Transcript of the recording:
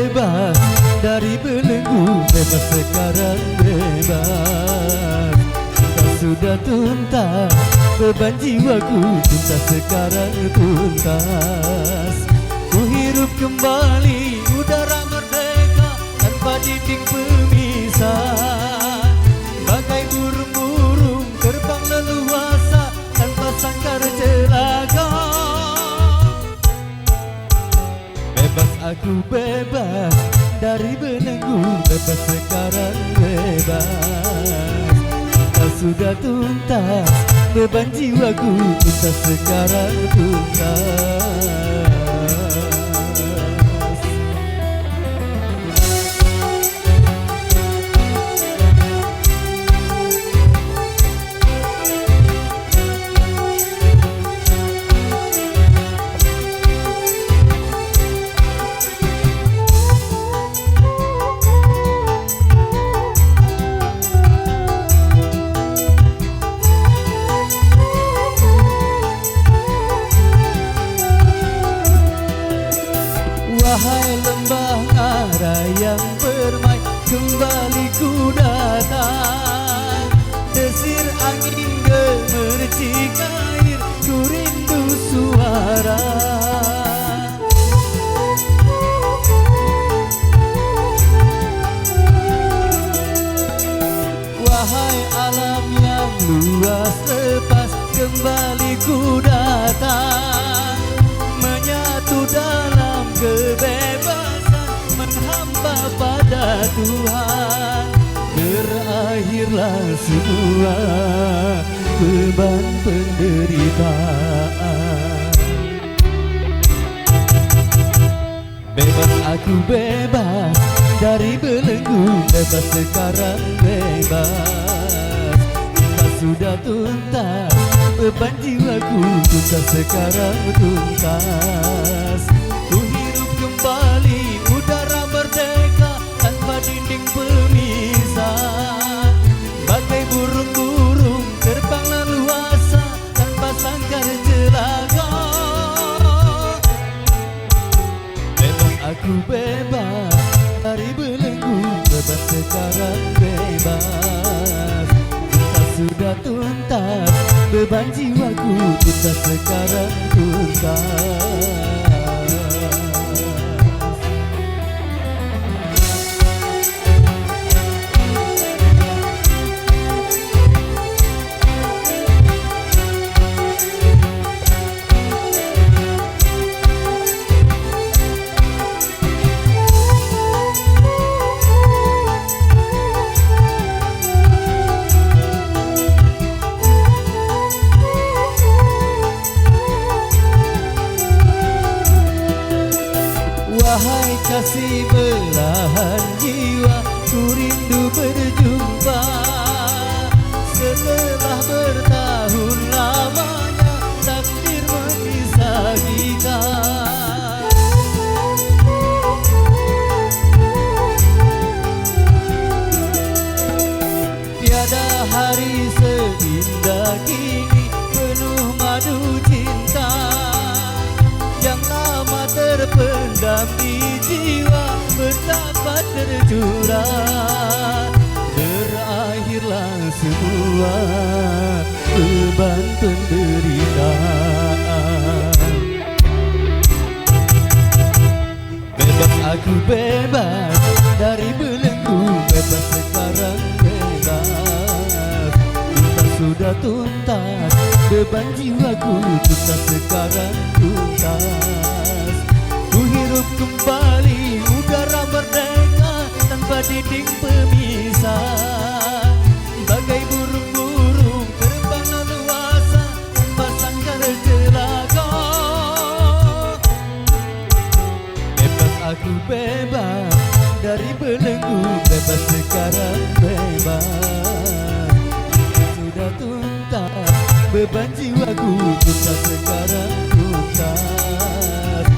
bebas dari belenggu, bebas sekarang bebas. Tak sudah tuntas, beban jiwaku tuntas sekarang tuntas. Ku hirup kembali udara merdeka tanpa dinding pemisah. Bagai burung-burung terbang leluasa tanpa sangkar celaka. Bebas aku bebas dari belenggu, bebas sekarang bebas. Tak sudah tuntas, beban jiwaku tuntas sekarang tuntas. Wahai lembah ngarai yang bermain, kembali ku datang. Desir angin gemercik air, ku rindu suara. Wahai alam yang luas lepas, kembali ku datang. Menyatu dalam kebebasan, menghamba pada Tuhan. Berakhirlah semua beban penderitaan. Bebas aku bebas dari belenggu, bebas sekarang bebas. Tak sudah tuntas, beban jiwaku tuntas sekarang tuntas. Ku hirup kembali udara merdeka tanpa dinding pemisah. Bagai burung-burung terbang leluasa tanpa sangkar celaka. Bebas aku bebas dari belenggu, bebas sekarang bebas. Tak sudah tuntas, beban jiwaku tuntas sekarang tuntas. Wahai kasih belahan jiwa, ku rindu berjumpa. Setelah bertahun lamanya takdir memisah kita. Tiada hari seindah kini penuh madu cinta yang lama terpendam di jiwa, betapa tercurah. Berakhirlah semua beban penderitaan. Bebas aku bebas dari belenggu, bebas sekarang bebas. Tak sudah tuntas, beban jiwaku tuntas sekarang tuntas. Ku hirup kembali udara merdeka tanpa dinding pemisah. Bagai burung-burung terbang leluasa tanpa sangkar celaka. Bebas aku bebas dari belenggu, bebas sekarang bebas. Sudah tuntas, beban jiwaku tuntas sekarang tuntas.